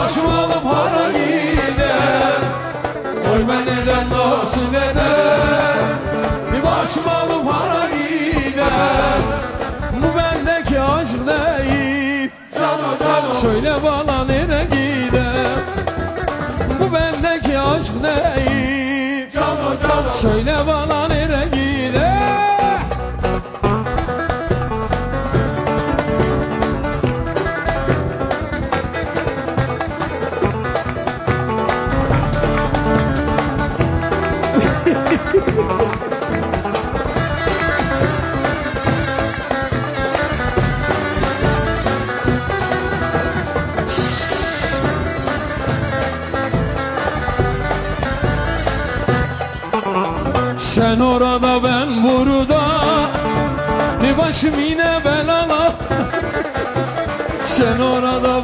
başım alıp hara gider. Oy ben neden nasıl eder? Bir başım alıp hara gider. Bu bendeki aşk değil. Cano cano. Söyle bana nereye gider? Bu bendeki aşk değil. Cano cano. Söyle bana nereye gider? Sen orada ben burada, bir başım yine belala. Sen orada